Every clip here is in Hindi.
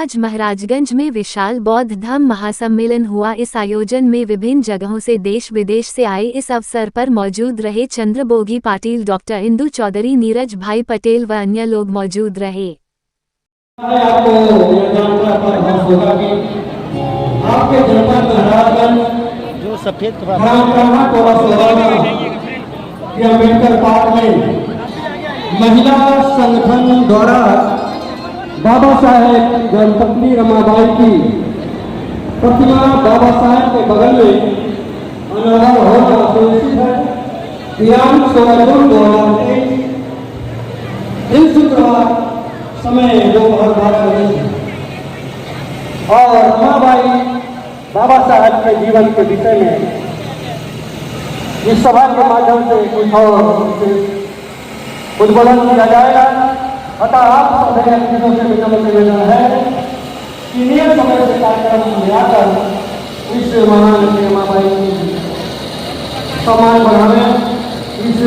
आज महाराजगंज में विशाल बौद्ध धम्म महासम्मेलन हुआ। इस आयोजन में विभिन्न जगहों से देश विदेश से आए इस अवसर पर मौजूद रहे चंद्रबोगी पाटिल, डॉक्टर इंदु चौधरी, नीरज भाई पटेल व अन्य लोग मौजूद रहे। आपको आपके जनपद महाराजगंज जो सफेद अम्बेडकर पार्क में महिला संगठन द्वारा बाबा साहेब गणपति रमाबाई की प्रतिमा बाबा साहेब के बगल में अनावरण होना सुनिश्चित है। दिनांक 16 जून 2023 दिन शुक्रवार, समय दोपहर 12 बजे। और रमाबाई बाबा साहब के जीवन के विषय में इस सभा के माध्यम से कुछ और उद्बोधन किया जाएगा। अतः आप सभी अतिथियों से निवेदन है कि नियम समय से कार्यक्रम में आकर इस महान रमाबाई की सम्मान बढ़ाने। इस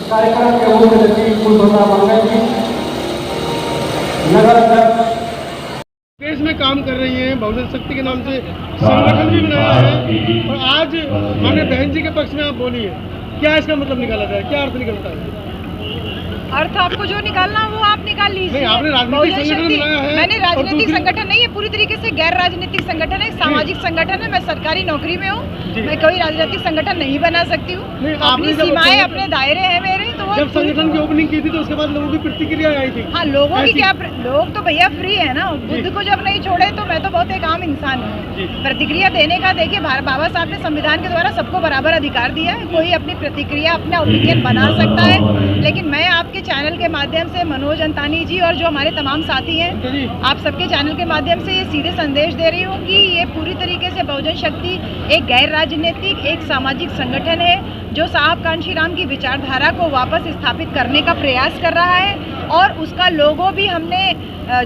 कार्यक्रम के मुख्य अतिथि कुलभूषण मंगल जी, नगर अध्यक्ष देश में काम कर रही हैं, बहुजन शक्ति के नाम से संगठन भी बनाया है। और आज माननीय बहन जी के पक्ष में आप बोली है, क्या इसका मतलब निकाला जाए, क्या अर्थ निकलता है? अर्थ आपको जो निकालना वो आप निकाल लीजिए। आपने राजनीतिक संगठन बनाया है। मैंने राजनीतिक संगठन नहीं है, पूरी तरीके से गैर राजनीतिक संगठन है, सामाजिक संगठन है। मैं सरकारी नौकरी में हूँ, मैं कोई राजनीतिक संगठन नहीं बना सकती हूँ। अपनी सीमाएं, अपने दायरे हैं मेरे। तो जब संगठन की ओपनिंग की थी तो उसके बाद लोगों की प्रतिक्रिया आई थी। हाँ, लोगों की क्या, लोग तो भैया फ्री है ना, बुद्ध को जब नहीं छोड़े तो मैं तो बहुत एक आम इंसान हूँ। प्रतिक्रिया देने का, देखिए बाबा साहब ने संविधान के द्वारा सबको बराबर अधिकार दिया है। कोई अपनी प्रतिक्रिया, अपना ओपिनियन बना सकता है। लेकिन मैं आपके चैनल के माध्यम से, मनोज अंतानी जी और जो हमारे तमाम साथी हैं, आप सबके चैनल के माध्यम से ये सीधे संदेश दे रही हूँ कि ये पूरी तरीके से बहुजन शक्ति एक गैर राजनीतिक, एक सामाजिक संगठन है जो साहब कांशीराम की विचारधारा को वापस स्थापित करने का प्रयास कर रहा है। और उसका लोगो भी हमने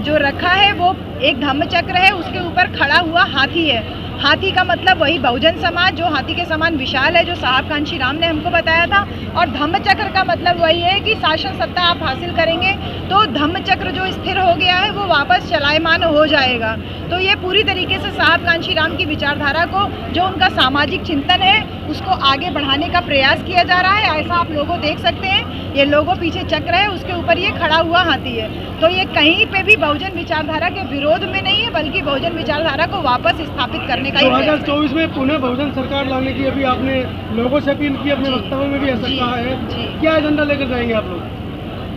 जो रखा है वो एक धम्मचक्र है, उसके ऊपर खड़ा हुआ हाथी है। हाथी का मतलब वही बहुजन समाज जो हाथी के समान विशाल है, जो साहब कांशीराम ने हमको बताया था। और धम्मचक्र का मतलब वही है कि शासन सत्ता आप हासिल करेंगे तो धम्मचक्र जो स्थिर हो गया है वो वापस चलायमान हो जाएगा। तो ये पूरी तरीके से साहब कांशीराम की विचारधारा को, जो उनका सामाजिक चिंतन है, उसको आगे बढ़ाने का प्रयास किया जा रहा है। ऐसा आप लोगों देख सकते हैं, ये लोगों पीछे चक्र है, उसके ऊपर ये खड़ा हुआ हाथी है। तो ये कहीं पे भी बहुजन विचारधारा के विरोध में नहीं है, बल्कि बहुजन विचारधारा को वापस स्थापित करने का 2024 में पुनः बहुजन सरकार लाने की अभी आपने लोगों से अपील की, अपने वक्तव्य में भी ऐसा कहा है। क्या एजेंडा लेकर जाएंगे आप लोग?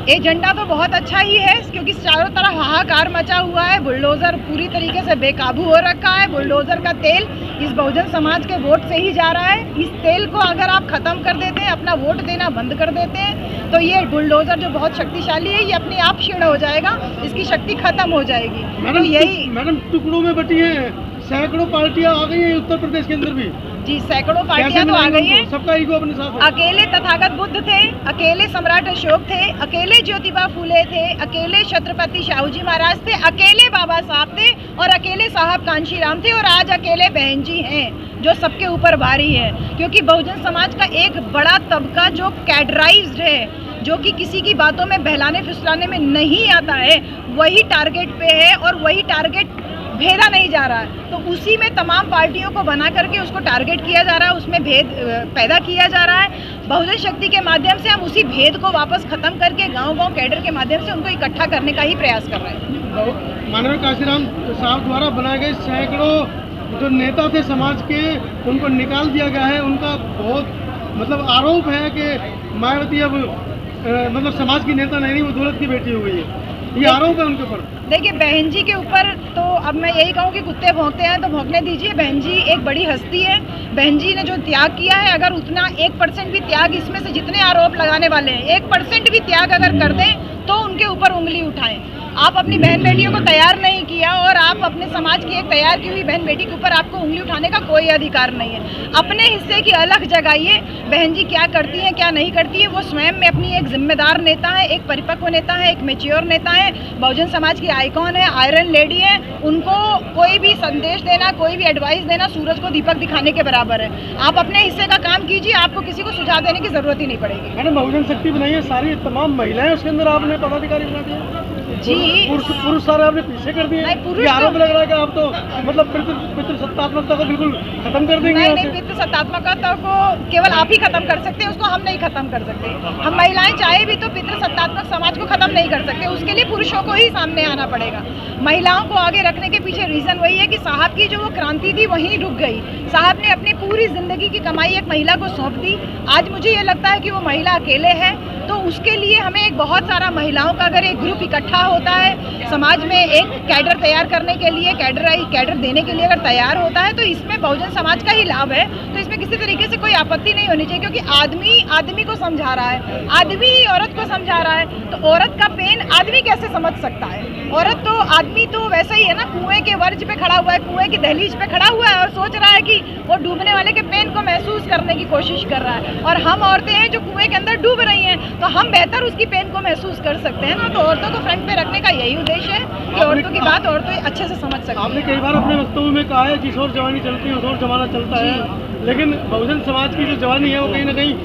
एजेंडा तो बहुत अच्छा ही है, क्योंकि चारों तरफ हाहाकार मचा हुआ है। बुलडोजर पूरी तरीके से बेकाबू हो रखा है। बुलडोजर का तेल इस बहुजन समाज के वोट से ही जा रहा है। इस तेल को अगर आप खत्म कर देते हैं, अपना वोट देना बंद कर देते हैं, तो ये बुलडोजर जो बहुत शक्तिशाली है, ये अपने आप क्षीण हो जाएगा, इसकी शक्ति खत्म हो जाएगी। तो यही मैडम, टुकड़ों में बटी है, सैकड़ों पार्टियां आ गई हैं उत्तर प्रदेश के अंदर भी। जी, सैकड़ों पार्टियां तो आ गई हैं। सबका ईगो अपने साथ। अकेले तथागत बुद्ध थे, अकेले सम्राट अशोक थे, अकेले ज्योतिबा फूले थे, अकेले छत्रपति शाहू जी महाराज थे, अकेले बाबा साहब थे और अकेले साहब कांशीराम थे। और आज अकेले बहन जी हैं जो सबके ऊपर भारी है। क्योंकि बहुजन समाज का एक बड़ा तबका जो कैडराइज्ड है, जो कि किसी की बातों में बहलाने फुसलाने में नहीं आता है, वही टारगेट पे है और वही टारगेट भेदा नहीं जा रहा है। तो उसी में तमाम पार्टियों को बना करके उसको टारगेट किया जा रहा है, उसमें भेद पैदा किया जा रहा है। बहुजन शक्ति के माध्यम से हम उसी भेद को वापस खत्म करके गांव-गांव कैडर के माध्यम से उनको इकट्ठा करने का ही प्रयास कर रहे हैं। माननीय कांशीराम साहब द्वारा बनाए गए सैकड़ों जो नेता थे समाज के, उनको निकाल दिया गया है। उनका बहुत मतलब आरोप है कि मायावती अब मतलब समाज की नेता नहीं, वो दौलत की बेटी हो गई है। ये आरोप है उनके ऊपर। देखिए, बहन जी के ऊपर तो अब मैं यही कहूँ कि कुत्ते भौंकते हैं तो भौंकने दीजिए। बहन जी एक बड़ी हस्ती है। बहन जी ने जो त्याग किया है, अगर उतना 1% भी त्याग, इसमें से जितने आरोप लगाने वाले हैं 1% भी त्याग अगर कर दें तो उनके ऊपर उंगली उठाएं। आप अपनी बहन बेटियों को तैयार नहीं किया और आप अपने समाज की एक तैयार की हुई बहन बेटी के ऊपर आपको उंगली उठाने का कोई अधिकार नहीं है। अपने हिस्से की अलग जगाइए। बहन जी क्या करती हैं, क्या नहीं करती है, वो स्वयं में अपनी एक जिम्मेदार नेता है, एक परिपक्व नेता है, एक मैच्योर नेता है, बहुजन समाज की आइकॉन है, आयरन लेडी है। उनको कोई भी संदेश देना, कोई भी एडवाइस देना सूरज को दीपक दिखाने के बराबर है। आप अपने हिस्से का काम कीजिए, आपको किसी को सुझाव देने की जरूरत ही नहीं पड़ेगी। मैडम, बहुजन शक्ति बनाई है, सारी तमाम महिलाएं उसके अंदर आपने पदाधिकारी बना दिया। जी। पुरुष सारे आपने पीछे कर दिए। नहीं, पुरुष ये आरोप तो- लग रहा है कि आप तो मतलब पितृसत्तात्मकता को बिल्कुल खत्म कर देंगे। नहीं, पितृसत्तात्मकता को केवल आप ही खत्म कर सकते हैं, उसको हम नहीं खत्म कर सकते। हम महिलाएं चाहे भी तो पितृसत्तात्मक समाज को खत्म नहीं कर सकते, उसके लिए पुरुषों को ही सामने आना पड़ेगा। महिलाओं को आगे रखने के पीछे रीजन वही है कि साहब की जो वो क्रांति थी वहीं रुक गई। साहब ने अपनी पूरी जिंदगी की कमाई एक महिला को सौंप दी। आज मुझे ये लगता है कि वो महिला अकेले है, तो उसके लिए हमें एक बहुत सारा महिलाओं का अगर एक ग्रुप इकट्ठा होता है समाज में, एक कैडर तैयार करने के लिए, कैडर देने के लिए अगर तैयार होता है, तो इसमें बहुजन समाज का ही लाभ है। तो इसमें किसी तरीके से कोई आपत्ति नहीं होनी चाहिए, क्योंकि आदमी आदमी को समझा रहा है, आदमी औरत को समझा रहा है, तो औरत का पेन आदमी कैसे समझ सकता है? औरत तो आदमी तो वैसा ही है ना, कुएं के वर्ज पे खड़ा हुआ है, कुएं की दहलीज पे खड़ा हुआ है और सोच रहा है कि वो डूबने वाले के पेन को महसूस करने की कोशिश कर रहा है। और हम औरतें हैं जो कुएं के अंदर डूब रही हैं, तो हम बेहतर उसकी पेन को महसूस कर सकते हैं ना। तो औरतों को फ्रंट पे रखने का यही उद्देश्य है कि औरतों की बात औरतें अच्छे से समझ सकती आपने हैं। कई बार अपने वक्तव्य में कहा है कि इस और जवानी चलती है, उस और जमाना चलता है, लेकिन बहुजन समाज की जो जवानी है वो कहीं ना कहीं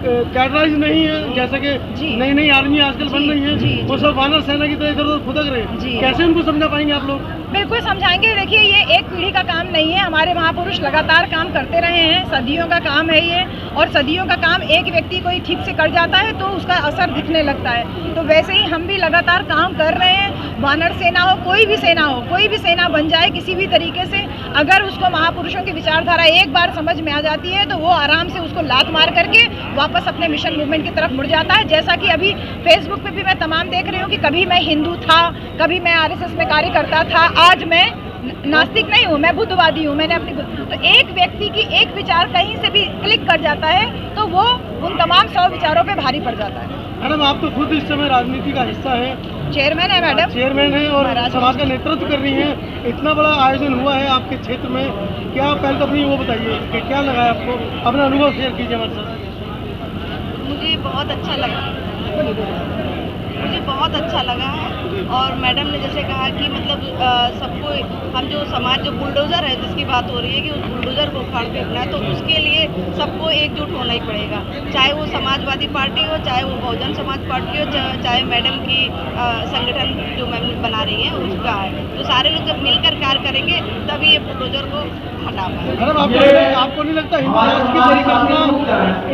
कैडराइज नहीं है। जैसे कि जी। नई नई आर्मी आजकल बन रही है, जी, वो सब वानर सेना की तरह इधर उधर फुदक रहे जी। हैं। कैसे उनको समझा पाएंगे आप लोग? बिल्कुल समझाएंगे। देखिए, ये एक पीढ़ी का काम नहीं है, हमारे महापुरुष लगातार काम करते रहे हैं, सदियों का काम है ये। और सदियों का काम एक व्यक्ति कोई ठीक से कर जाता है तो उसका असर दिखने लगता है। तो वैसे ही हम भी लगातार काम कर रहे हैं। वानर सेना हो, कोई भी सेना हो, कोई भी सेना बन जाए किसी भी तरीके से, अगर उसको महापुरुषों की विचारधारा एक बार समझ में आ जाती है तो वो आराम से उसको लात मार करके वापस अपने मिशन मूवमेंट की तरफ मुड़ जाता है। जैसा कि अभी फेसबुक पे भी मैं तमाम देख रही हूँ कि कभी मैं हिंदू था, कभी मैं आरएसएस में कार्य करता था, आज मैं नास्तिक नहीं हूँ, मैं बुद्धवादी हूँ। मैंने अपनी तो एक व्यक्ति की एक विचार कहीं से भी क्लिक कर जाता है तो वो उन तमाम 100 विचारों पे भारी पड़ जाता है। मैडम, आप तो खुद इस समय राजनीति का हिस्सा है, चेयरमैन है मैडम, चेयरमैन है और समाज का नेतृत्व कर रही हैं। इतना बड़ा आयोजन हुआ है आपके क्षेत्र में, क्या पहले तो अपनी वो बताइए कि क्या लगा है आपको, अपना अनुभव शेयर कीजिए हमारे साथ। मुझे बहुत अच्छा लगा, मुझे बहुत अच्छा लगा है। और मैडम ने जैसे कहा कि मतलब सबको, हम जो समाज जो बुलडोज़र है जिसकी बात हो रही है कि उस बुलडोज़र को उखाड़ फेंकना है, तो उसके लिए सबको एकजुट होना ही पड़ेगा। चाहे वो समाजवादी पार्टी हो, चाहे वो बहुजन समाज पार्टी हो, चाहे मैडम की संगठन जो मैम बना रही है उसका है, तो सारे लोग जब मिलकर कार्य करेंगे तभी ये बुलडोज़र को हटा पाए। मैडम, आपको नहीं लगता हिंदू राष्ट्र की परिकल्पना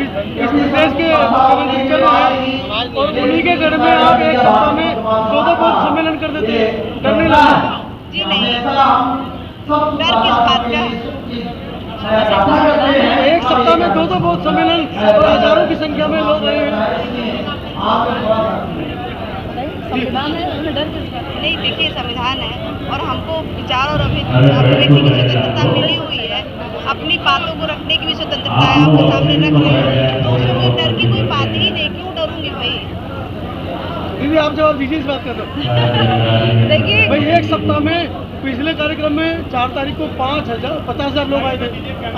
इस प्रदेश के मुख्यमंत्री चल रहे हैं और उन्हीं के गढ़ में आप एक सप्ताह में 2 बूथ सम्मेलन कर देते हैं, डर नहीं लगता? जी नहीं, डर किस बात का है? एक सप्ताह में 2 बूथ सम्मेलन और हजारों की संख्या में लोग आए हैं। संविधान है, उसमें डर किस बात का? नहीं, देखिए संविधान है और हमको विचार और अभिव्यक्ति की स्वतंत्रता मिली हुई है, अपनी बातों को रखने की भी स्वतंत्रता है, आपके सामने रख रहे हैं, तो उसमें कोई डर की कोई बात ही नहीं, क्यों डरूंगी भाई? दीदी, आप जवाब दीजिए इस बात का। तो देखिए, भाई एक सप्ताह में पिछले कार्यक्रम में 4 तारीख को 50,000 लोग आए थे,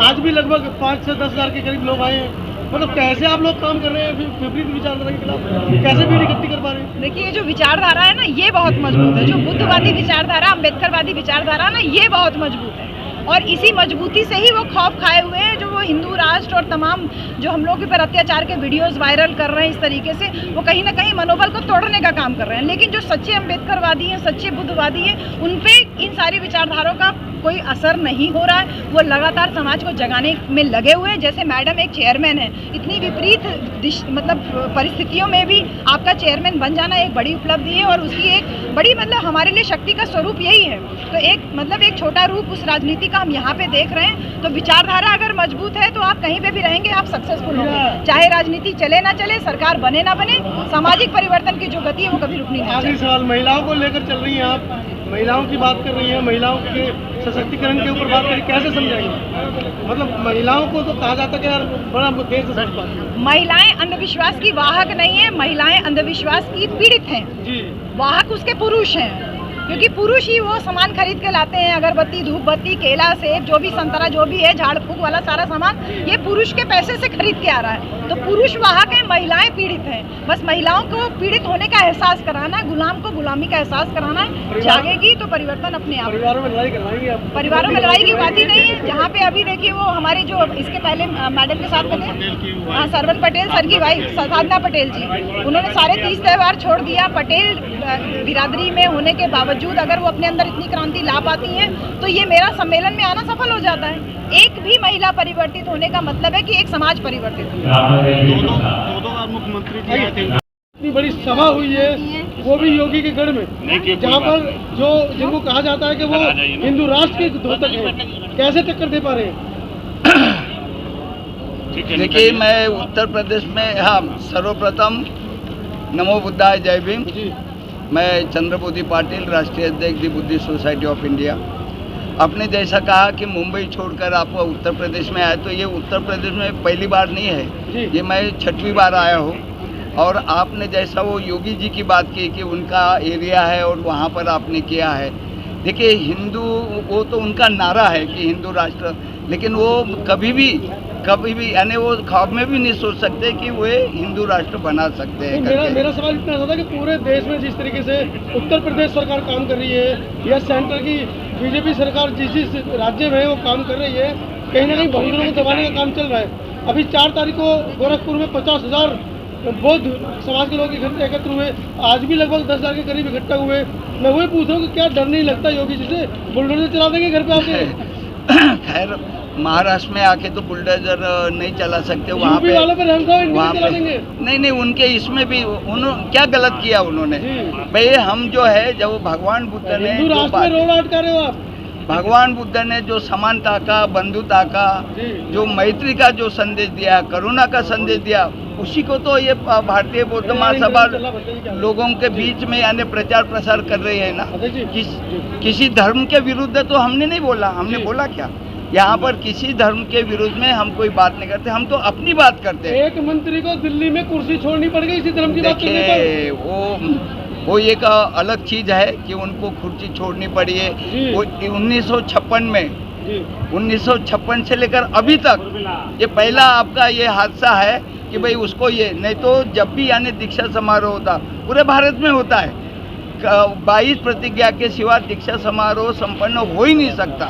आज भी लगभग 5 से 10 हज़ार के करीब लोग आए हैं। मतलब कैसे आप लोग काम कर रहे हैं विपरीत विचारधारा के खिलाफ, कैसे भीड़ इकट्ठी कर पा रहे हैं? देखिए, ये जो विचारधारा है ना, ये बहुत मजबूत है। जो बुद्धवादी विचारधारा, अम्बेडकरवादी विचारधारा ना, ये बहुत मजबूत है। और इसी मजबूती से ही वो खौफ खाए हुए हैं, जो वो हिंदू राष्ट्र और तमाम जो हम लोग के ऊपर अत्याचार के वीडियोस वायरल कर रहे हैं इस तरीके से, वो कहीं ना कहीं मनोबल को तोड़ने का काम कर रहे हैं। लेकिन जो सच्चे अम्बेडकरवादी हैं, सच्चे बुद्धवादी हैं, उन पे इन सारी विचारधाराओं का कोई असर नहीं हो रहा है। वो लगातार समाज को जगाने में लगे हुए हैं। जैसे मैडम एक चेयरमैन है, इतनी विपरीत मतलब परिस्थितियों में भी आपका चेयरमैन बन जाना एक बड़ी उपलब्धि है और उसकी एक बड़ी मतलब हमारे लिए शक्ति का स्वरूप यही है। तो एक मतलब एक छोटा रूप उस राजनीति का हम यहाँ पे देख रहे हैं। तो विचारधारा अगर मजबूत है तो आप कहीं पे भी रहेंगे, आप सक्सेसफुल होंगे। चाहे राजनीति चले ना चले, सरकार बने ना बने, सामाजिक परिवर्तन की जो गति है वो कभी रुकनी नहीं आखिरी चाहिए। सवाल, महिलाओं को लेकर चल रही हैं आप, महिलाओं की बात कर रही हैं, महिलाओं के सशक्तिकरण के ऊपर बात करें, कैसे समझाएंगे? मतलब महिलाओं को तो कहा जाता है कि यार बड़ा देर से सच बात। महिलाएं अंधविश्वास की वाहक नहीं है, महिलाएं अंधविश्वास की पीड़ित हैं, जी, वाहक उसके पुरुष हैं। क्योंकि पुरुष ही वो सामान खरीद के लाते हैं, अगरबत्ती, धूप बत्ती, केला, सेब, जो भी संतरा जो भी है, झाड़ फूक वाला सारा सामान ये पुरुष के पैसे से खरीद के आ रहा है। तो पुरुष वहाँ के, महिलाएं पीड़ित हैं। बस महिलाओं को पीड़ित होने का एहसास कराना है, गुलाम को गुलामी का एहसास कराना है। जागेगी तो परिवर्तन अपने आप। परिवारों में लड़ाई करवाएंगे आप? परिवारों में लड़ाई की बात ही नहीं है। जहाँ पे अभी देखिए वो हमारी जो इसके पहले मैडम के साथ में हाँ, सरवन पटेल सर की वाइफ साधना पटेल जी, उन्होंने सारे 30 त्यौहार छोड़ दिया। पटेल बिरादरी में होने के बावजूद अगर वो अपने अंदर इतनी क्रांति ला पाती हैं तो ये मेरा सम्मेलन में आना सफल हो जाता है। एक भी महिला परिवर्तित होने का मतलब है कि एक समाज परिवर्तित हो। दो बार मुख्यमंत्री जी आए थे। इतनी बड़ी सभा हुई है वो भी योगी के गढ़ में, जहाँ पर जो जिनको कहा जाता है कि वो हिंदू राष्ट्र के द्योतक हैं, कैसे टक्कर दे पा रहे हैं? देखिए, मैं उत्तर प्रदेश में, हाँ, सर्वप्रथम नमो बुद्धाय, जय भीम। मैं चंद्रबोधी पाटिल, राष्ट्रीय अध्यक्ष दी बुद्धिस्ट सोसाइटी ऑफ इंडिया। आपने जैसा कहा कि मुंबई छोड़कर आप उत्तर प्रदेश में आए, तो ये उत्तर प्रदेश में पहली बार नहीं है, ये मैं 6वीं बार आया हूँ। और आपने जैसा वो योगी जी की बात की कि उनका एरिया है और वहाँ पर आपने किया है। देखिए, हिंदू, वो तो उनका नारा है कि हिंदू राष्ट्र, लेकिन वो कभी भी यानी वो ख्वाब में भी नहीं सोच सकते कि वो हिंदू राष्ट्र बना सकते हैं। मेरा सवाल इतना था कि पूरे देश में जिस तरीके से उत्तर प्रदेश सरकार काम कर रही है या सेंटर की बीजेपी सरकार जिस राज्य में वो काम कर रही है, कहीं ना कहीं भंगरों को दबाने का काम चल रहा है। अभी 4 तारीख को गोरखपुर में 50,000 बौद्ध समाज के लोग एकत्र हुए, आज भी लगभग 10,000 के करीब इकट्ठा हुए। मैं वही पूछ रहा हूँ कि क्या डर नहीं लगता योगी जी से? बुलडोजर चला देंगे घर पे आके? खैर, महाराष्ट्र में आके तो बुलडोजर नहीं चला सकते, वहाँ पे नहीं, उनके इसमें भी उन्होंने क्या गलत किया उन्होंने? भाई, हम जो है, जब भगवान बुद्ध ने रोड अटका रहे हो आप, भगवान बुद्ध ने जो समानता का, बंधुता का, जो मैत्री का जो संदेश दिया, करुणा का संदेश दिया, उसी को तो ये भारतीय बौद्ध महासभा लोगों के बीच में यानी प्रचार प्रसार कर रही है ना। किसी धर्म के विरुद्ध तो हमने नहीं बोला। हमने बोला क्या? यहाँ पर किसी धर्म के विरुद्ध में हम कोई बात नहीं करते, हम तो अपनी बात करते हैं। एक मंत्री को दिल्ली में कुर्सी छोड़नी पड़ गई इसी धर्म की बात करने पर। वो एक अलग चीज है कि उनको कुर्सी छोड़नी पड़ी है। वो 1956 में, 1956 से लेकर अभी तक ये पहला आपका ये हादसा है कि भाई उसको ये, नहीं तो जब भी यानी दीक्षा समारोह होता, पूरे भारत में होता है, 22 प्रतिज्ञा के सिवा दीक्षा समारोह संपन्न हो ही नहीं सकता।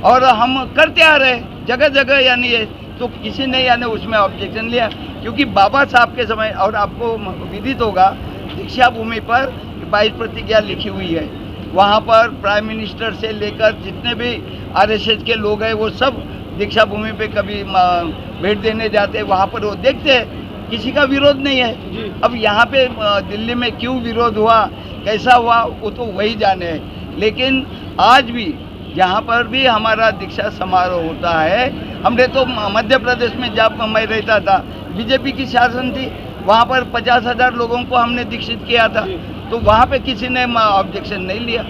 और हम करते आ रहे जगह जगह, यानी ये तो किसी ने यानी उसमें ऑब्जेक्शन लिया, क्योंकि बाबा साहब के समय, और आपको विदित होगा, दीक्षा भूमि पर 22 प्रतिज्ञा लिखी हुई है। वहाँ पर प्राइम मिनिस्टर से लेकर जितने भी RSS के लोग हैं, वो सब दीक्षा भूमि पे कभी भेंट देने जाते हैं, वहाँ पर वो देखते हैं, किसी का विरोध नहीं है। अब यहाँ पे दिल्ली में क्यों विरोध हुआ, कैसा हुआ, वो तो वही जाने हैं। लेकिन आज भी जहाँ पर भी हमारा दीक्षा समारोह होता है, हमने तो मध्य प्रदेश में जब मैं रहता था, बीजेपी की शासन थी, वहाँ पर 50,000 लोगों को हमने दीक्षित किया था, तो वहाँ पे किसी ने ऑब्जेक्शन नहीं लिया।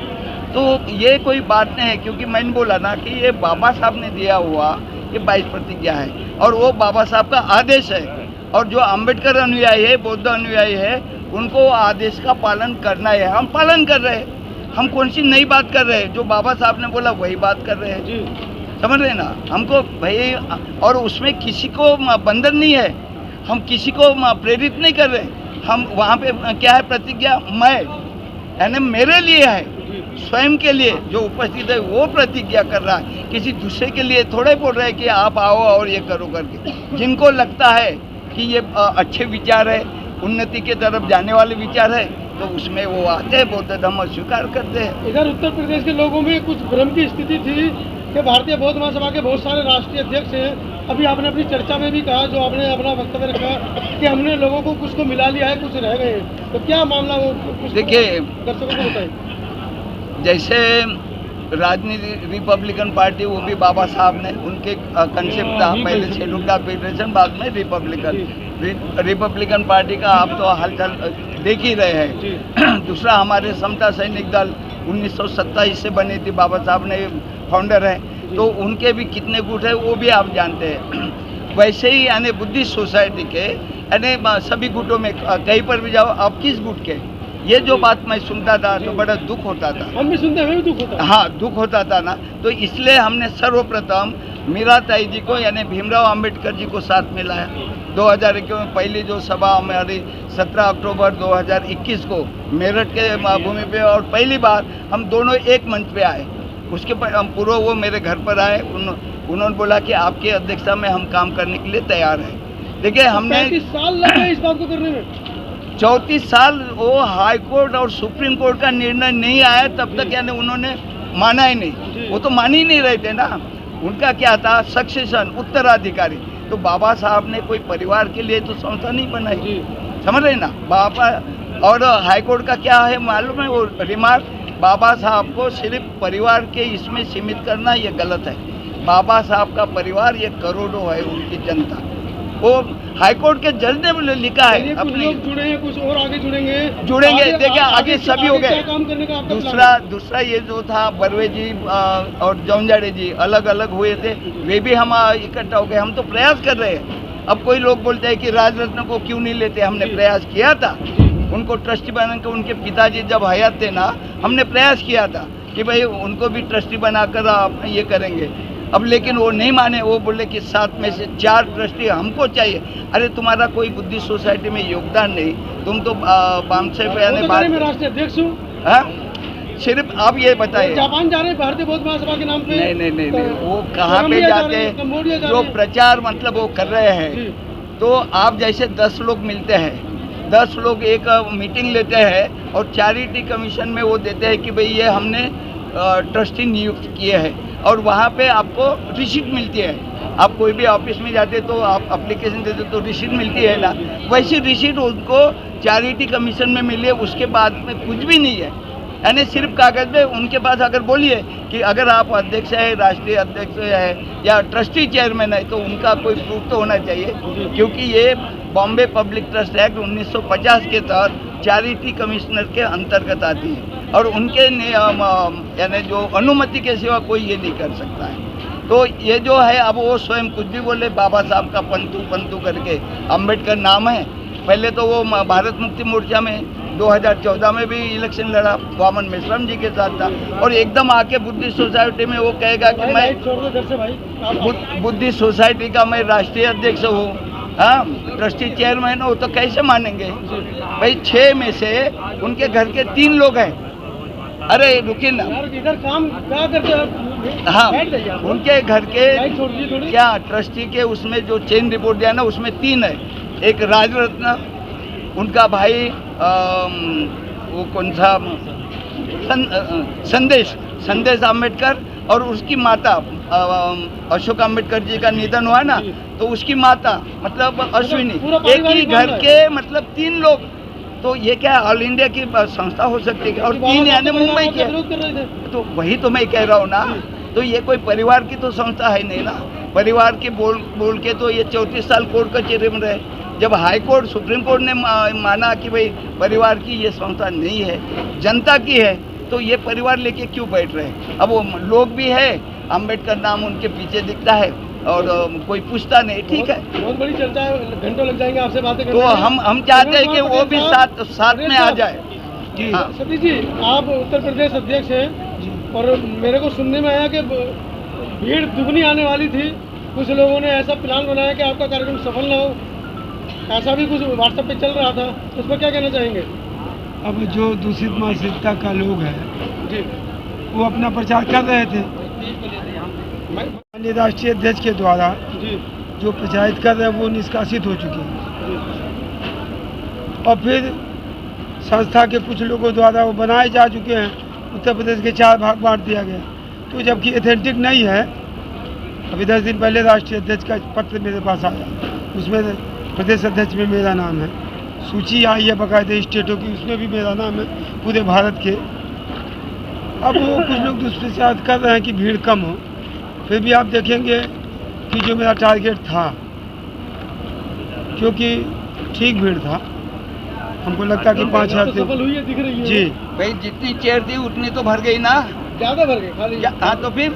तो ये कोई बात नहीं है, क्योंकि मैंने बोला ना कि ये बाबा साहब ने दिया हुआ ये 22 प्रतिज्ञा है, और वो बाबा साहब का आदेश है। और जो अम्बेडकर अनुयायी है, बौद्ध अनुयायी है, उनको आदेश का पालन करना है। हम पालन कर रहे हैं, हम कौन सी नई बात कर रहे हैं? जो बाबा साहब ने बोला वही बात कर रहे हैं, समझ रहे ना हमको भाई। और उसमें किसी को बंधन नहीं है, हम किसी को प्रेरित नहीं कर रहे। हम वहाँ पे क्या है प्रतिज्ञा, मैं यानी मेरे लिए है, स्वयं के लिए जो उपस्थित है वो प्रतिज्ञा कर रहा है, किसी दूसरे के लिए थोड़े बोल रहे हैं कि आप आओ और ये करो करके। जिनको लगता है कि ये अच्छे विचार है, उन्नति के तरफ जाने वाले विचार है, तो उसमें वो आते हैं, बौद्ध धर्म स्वीकार करते हैं। इधर उत्तर प्रदेश के लोगों में कुछ भ्रम की स्थिति थी कि भारतीय बौद्ध महासभा के बहुत सारे राष्ट्रीय अध्यक्ष हैं। अभी आपने अपनी चर्चा में भी कहा, जो आपने अपना वक्तव्य रखा, कि हमने लोगों को कुछ को मिला लिया है, कुछ रह गए हैं। तो क्या मामला वो देखिए, दर्शकों को बताइए। जैसे राजनीति रिपब्लिकन पार्टी, वो भी बाबा साहब ने, उनके कंसेप्ट था पहले शेड्यूल फेडरेशन, बाद में रिपब्लिकन पार्टी का आप तो हालचाल देख ही रहे हैं। दूसरा हमारे समता सैनिक दल 1927 से बनी थी, बाबा साहब ने फाउंडर है, तो उनके भी कितने गुट है वो भी आप जानते हैं। वैसे ही यानी बुद्धिस्ट सोसाइटी के यानी सभी गुटों में कहीं पर भी जाओ, आप किस गुट के, ये जो बात मैं सुनता था तो बड़ा दुख होता था। हम भी सुनते, हमें भी दुख होता है। हाँ, दुख होता था ना, तो इसलिए हमने सर्वप्रथम मीराताई जी को यानी भीमराव अंबेडकर जी को साथ में लाया। 2021 में पहली जो सभा हमारी 17 अक्टूबर 2021 को मेरठ के भूमि पे, और पहली बार हम दोनों एक मंच पे आए। उसके पूर्व वो मेरे घर पर आए, उन्होंने बोला कि आपकी अध्यक्षता में हम काम करने के लिए तैयार हैं। देखिए हमने 35 साल लगे इस बात को करने में। 34 साल वो हाई कोर्ट और सुप्रीम कोर्ट का निर्णय नहीं आया तब तक, यानी उन्होंने माना ही नहीं। वो तो मान ही नहीं रहे थे ना। उनका क्या था, सक्सेशन, उत्तराधिकारी। तो बाबा साहब ने कोई परिवार के लिए तो संस्था नहीं बनाई, समझ रहे ना बाबा। और हाई कोर्ट का क्या है मालूम है, वो रिमार्क, बाबा साहब को सिर्फ परिवार के इसमें सीमित करना ये गलत है। बाबा साहब का परिवार ये करोड़ों है, उनकी जनता। वो हाईकोर्ट के जज ने लिखा है अपने जुड़े हैं, कुछ और आगे जुड़ेंगे। देखिए आगे सभी हो गए। काम करने का दूसरा ये जो था, बर्वे जी और जौनजाड़े जी अलग अलग हुए थे, वे भी हम इकट्ठा हो गए। हम तो प्रयास कर रहे हैं। अब कोई लोग बोलते हैं कि राजरत्न को क्यों नहीं लेते, हमने प्रयास किया था उनको ट्रस्टी बनाने का। उनके पिताजी जब हयात थे ना, हमने प्रयास किया था कि भाई उनको भी ट्रस्टी बनाकर आप ये करेंगे। अब लेकिन वो नहीं माने, वो बोले कि 7 में से 4 ट्रस्टी हमको चाहिए। अरे तुम्हारा कोई बुद्धिस्ट सोसाइटी में योगदान नहीं, तुम तो बामसे पे आने बात में राष्ट्रीय अध्यक्ष हूँ। सिर्फ आप ये बताइए, जापान जा रहे हैं भारतीय बौद्ध महासभा के नाम पे? नहीं, वो कहाँ पे जाते हैं जो प्रचार मतलब वो कर रहे हैं। तो आप जैसे 10 लोग मिलते हैं, 10 लोग एक मीटिंग लेते हैं और चैरिटी कमीशन में वो देते हैं कि भाई ये हमने ट्रस्टी नियुक्त किए हैं, और वहाँ पे आपको रिसीट मिलती है। आप कोई भी ऑफिस में जाते तो आप एप्लीकेशन देते तो रिसीट मिलती है ना, वैसी रिसीट उनको चैरिटी कमीशन में मिली है। उसके बाद में कुछ भी नहीं है, यानी सिर्फ कागज में उनके पास अगर बोलिए कि अगर आप अध्यक्ष है, राष्ट्रीय अध्यक्ष है या ट्रस्टी चेयरमैन है, तो उनका कोई प्रूफ तो होना चाहिए। क्योंकि ये बॉम्बे पब्लिक ट्रस्ट एक्ट 1950 के तहत चैरिटी कमिश्नर के अंतर्गत आती है, और उनके यानी जो अनुमति के सिवा कोई ये नहीं कर सकता है। तो ये जो है, अब वो स्वयं कुछ भी बोले, बाबा साहब का पंतु करके अम्बेडकर नाम है। पहले तो वो भारत मुक्ति मोर्चा में 2014 में भी इलेक्शन लड़ा, वामन मेश्राम जी के साथ था, और एकदम आके बुद्धिस्ट सोसाइटी में वो कहेगा कि मैं बुद्धिस्ट सोसाइटी का मैं राष्ट्रीय अध्यक्ष हूँ, हाँ ट्रस्टी चेयरमैन हो, तो कैसे मानेंगे भाई? 6 में से उनके घर के 3 लोग हैं। अरे रुकिए ना, इधर काम क्या करते हैं? हाँ, उनके घर के क्या ट्रस्टी के उसमें जो चेन रिपोर्ट दिया ना, उसमें 3 है। एक राजरत्न, उनका भाई वो कौन सा संदेश अम्बेडकर, और उसकी माता अशोक अम्बेडकर जी का निधन हुआ ना, तो उसकी माता मतलब अश्विनी। एक ही घर के मतलब 3 लोग। तो ये क्या ऑल इंडिया की संस्था हो सकती है? और 3 यानी मुंबई के। तो वही तो मैं कह रहा हूँ ना, तो ये कोई परिवार की तो संस्था है नहीं ना। परिवार की बोल के तो ये 34 साल कोर्ट कचहरी में रहे। जब हाई कोर्ट, सुप्रीम कोर्ट ने माना कि भाई परिवार की ये संस्था नहीं है, जनता की है, तो ये परिवार लेके क्यों बैठ रहे हैं? अब वो लोग भी है, अम्बेडकर नाम उनके पीछे दिखता है और कोई पूछता नहीं। ठीक है, बहुत बड़ी चर्चा है, घंटों लग जाएंगे आपसे बातें करने। तो हम चाहते हैं कि वो भी साथ में आ जाए। जी हाँ। सतीश जी, आप उत्तर प्रदेश अध्यक्ष हैं, और मेरे को सुनने में आया कि भीड़ दुगनी आने वाली थी। कुछ लोगों ने ऐसा प्लान बनाया कि आपका कार्यक्रम सफल ना हो, ऐसा भी कुछ व्हाट्सएप पे चल रहा था, उस पर क्या कहना चाहेंगे? अब जो दूषित मानसिकता का लोग है जी, वो अपना प्रचार कर रहे थे। माननीय राष्ट्रीय अध्यक्ष के द्वारा जी जो प्रचारित कर रहे हैं वो निष्कासित हो चुके हैं, और फिर संस्था के कुछ लोगों द्वारा वो बनाए जा चुके हैं। उत्तर प्रदेश के 4 भाग बांट दिया गया, तो जबकि एथेंटिक नहीं है। अभी 10 दिन पहले राष्ट्रीय अध्यक्ष का पत्र मेरे पास आया, उसमें प्रदेश अध्यक्ष में मेरा नाम है, सूची आई है बाकायदे स्टेटों की, उसमें भी मेरा नाम है, पूरे भारत के। अब वो कुछ लोग दुष्प्रचार कर रहे हैं कि भीड़ कम हो। फिर भी आप देखेंगे कि जो मेरा टारगेट था, क्योंकि ठीक भीड़ था, हमको लगता कि 5,000 सफल हुई है, दिख रही है जी। भाई जितनी चेयर थी उतनी तो भर गई ना, ज्यादा भर गए खाली। हाँ, तो फिर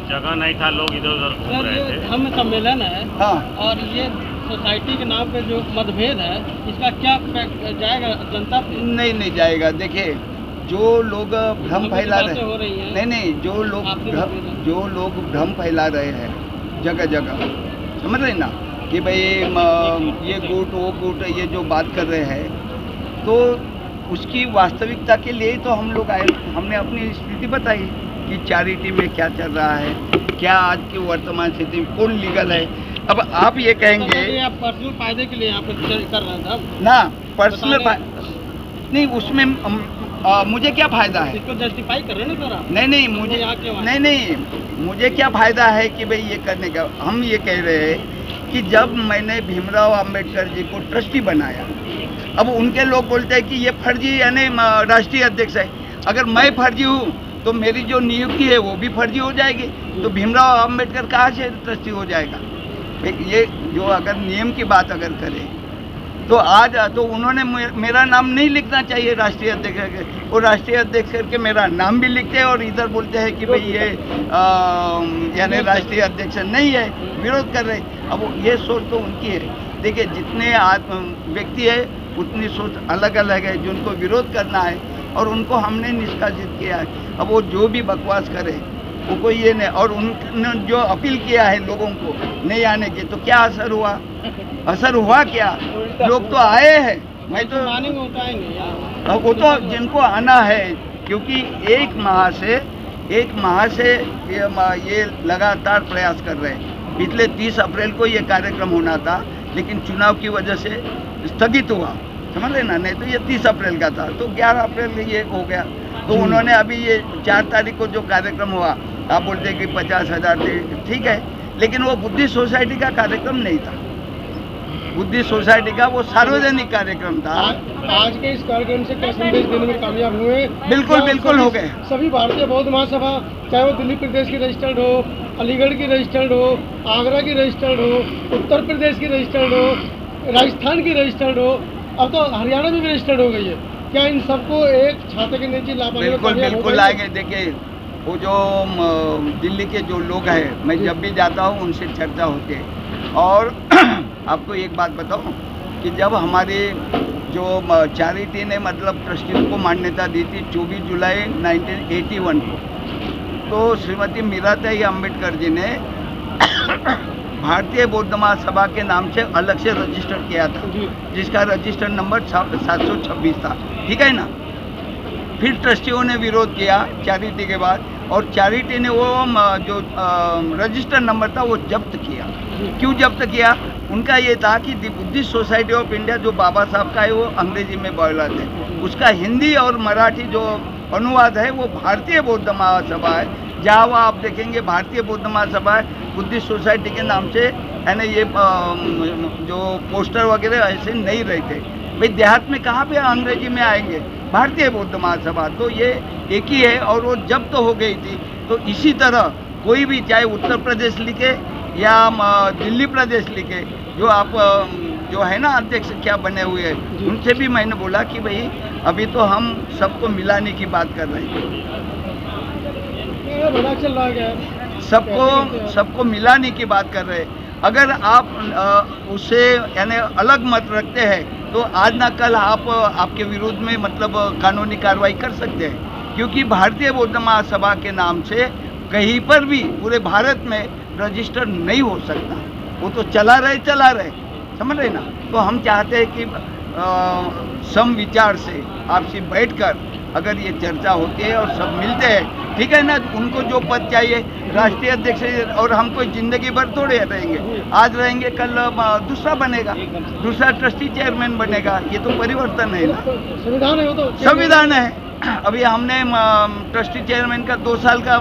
जगह नहीं था, लोग इधर उधर घूम रहे थे। हम सम्मेलन है, हाँ, और ये सोसाइटी के नाम पे जो मतभेद है, इसका क्या जाएगा जनता पे? नहीं जाएगा। देखिए, जो लोग भ्रम फैला रहे हो रही है, नहीं, जो लोग भ्रम फैला रहे हैं जगह जगह, समझ रहे ना, कि भाई ये गुट वो गुट, ये जो बात कर रहे हैं, तो उसकी वास्तविकता के लिए ही तो हम लोग आए। हमने अपनी स्थिति बताई कि चैरिटी में क्या चल रहा है, क्या आज की वर्तमान स्थिति में कौन लीगल है। अब आप ये कहेंगे आप पर्सनल फायदे के लिए यहाँ पे कर रहे था ना, पर्सनल नहीं, उसमें मुझे क्या फायदा है? इसको जस्टिफाई कर रहे हैं ना सर आप? नहीं, मुझे नहीं, मुझे क्या फायदा है कि भाई ये करने का। हम ये कह रहे हैं कि जब मैंने भीमराव अंबेडकर जी को ट्रस्टी बनाया, अब उनके लोग बोलते हैं कि ये फर्जी यानी राष्ट्रीय अध्यक्ष है। अगर मैं फर्जी हूँ तो मेरी जो नियुक्ति है वो भी फर्जी हो जाएगी, तो भीमराव अंबेडकर कहाँ से ट्रस्टी हो जाएगा? ये जो अगर नियम की बात अगर करें तो आज तो उन्होंने मेरा नाम नहीं लिखना चाहिए राष्ट्रीय अध्यक्ष करके, वो राष्ट्रीय अध्यक्ष करके मेरा नाम भी लिखते हैं और इधर बोलते हैं कि भाई ये यानी राष्ट्रीय अध्यक्ष नहीं है, विरोध कर रहे। अब ये सोच तो उनकी है। देखिए, जितने व्यक्ति है उतनी सोच अलग अलग है, जिनको विरोध करना है और उनको हमने निष्कासित किया है। अब वो जो भी बकवास करे वो कोई ये नहीं, और उन्होंने जो अपील किया है लोगों को नहीं आने की, तो क्या असर हुआ? असर हुआ क्या? लोग तो आए हैं। मैं तो आएंगे वो तो जिनको आना है, क्योंकि एक माह से ये लगातार प्रयास कर रहे हैं। पिछले 30 अप्रैल को ये कार्यक्रम होना था, लेकिन चुनाव की वजह से स्थगित हुआ, समझ रहे ना, नहीं तो ये 30 अप्रैल का था, तो 11 अप्रैल ये हो गया। तो उन्होंने अभी ये 4 तारीख को जो कार्यक्रम हुआ, आप बोलते हैं कि 50,000 थे, ठीक है, लेकिन वो बुद्धिस्ट सोसाइटी का कार्यक्रम नहीं था। बुद्धिस्ट सोसाइटी का वो सार्वजनिक कार्यक्रम था। आज के इस कार्यक्रम से क्या संदेश देने में कामयाब हुए? बिल्कुल हो गए। सभी भारतीय बौद्ध महासभा, चाहे वो दिल्ली प्रदेश की रजिस्टर्ड हो, अलीगढ़ की रजिस्टर्ड हो, आगरा की रजिस्टर्ड हो, उत्तर प्रदेश की रजिस्टर्ड हो, राजस्थान की रजिस्टर्ड हो, अब तो हरियाणा में भी रजिस्टर्ड हो गई है, क्या इन सबको एक छाते के नीचे ला पाएंगे? बिल्कुल आएंगे। देखिए, वो जो दिल्ली के जो लोग हैं, मैं जब भी जाता हूँ उनसे चर्चा होती है। और आपको एक बात बताऊँ कि जब हमारे जो चैरिटी ने मतलब ट्रस्टी को मान्यता दी थी 24 जुलाई 1981 को, तो श्रीमती मीराताई अंबेडकर जी ने भारतीय बौद्ध महासभा के नाम से अलग से रजिस्टर किया था, जिसका रजिस्टर नंबर 726 था, ठीक है ना। फिर ट्रस्टियों ने विरोध किया चैरिटी के बाद, और चैरिटी ने वो जो रजिस्टर नंबर था वो जब्त किया। क्यों जब्त किया? उनका ये था कि दी बुद्धिस्ट सोसाइटी ऑफ इंडिया जो बाबा साहब का है वो अंग्रेजी में बोला है, उसका हिंदी और मराठी जो अनुवाद है वो भारतीय बौद्ध महासभा है। जहाँ वहाँ आप देखेंगे भारतीय बौद्ध महासभा है, बुद्धिस्ट सोसाइटी के नाम से, यानी ये जो पोस्टर वगैरह ऐसे नहीं रहते। भाई देहात में कहाँ पे अंग्रेजी में आएंगे? भारतीय बौद्ध महासभा, तो ये एक ही है। और वो जब्त हो गई थी, तो इसी तरह कोई भी, चाहे उत्तर प्रदेश लिखे या दिल्ली प्रदेश लिखे, जो आप जो है ना अध्यक्ष क्या बने हुए हैं, उनसे भी मैंने बोला कि भाई अभी तो हम सबको मिलाने की बात कर रहे हैं, सबको मिलाने की बात कर रहे हैं। अगर आप उससे यानी अलग मत रखते हैं तो आज ना कल आप आपके विरुद्ध में मतलब कानूनी कार्रवाई कर सकते हैं, क्योंकि भारतीय बौद्ध महासभा के नाम से कहीं पर भी पूरे भारत में रजिस्टर नहीं हो सकता। वो तो चला रहे, समझ रहे ना। तो हम चाहते हैं कि सम विचार से आपसे बैठकर अगर ये चर्चा होती है और सब मिलते हैं, ठीक है ना, उनको जो पद चाहिए राष्ट्रीय अध्यक्ष, और हम कोई जिंदगी भर थोड़े रहेंगे, आज रहेंगे कल दूसरा बनेगा, दूसरा ट्रस्टी चेयरमैन बनेगा, ये तो परिवर्तन है ना, संविधान है वो तो, संविधान है। अभी हमने ट्रस्टी चेयरमैन का 2 साल का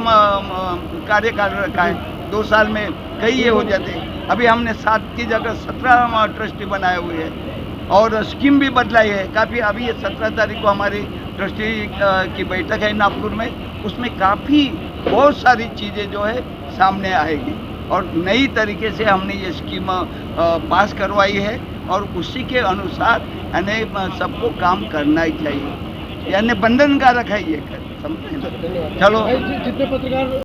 कार्यकाल रखा है, 2 साल में कई ये हो जाते हैं। अभी हमने 7 की जगह 17 ट्रस्टी बनाए हुए हैं और स्कीम भी बदलाई है काफ़ी। अभी ये 17 तारीख को हमारी ट्रस्टी की बैठक है नागपुर में, उसमें काफ़ी बहुत सारी चीज़ें जो है सामने आएगी और नई तरीके से हमने ये स्कीम पास करवाई है और उसी के अनुसार यानी सबको काम करना ही चाहिए, यानी बंधनकारक है ये, समझे। चलो, जितने पत्रकार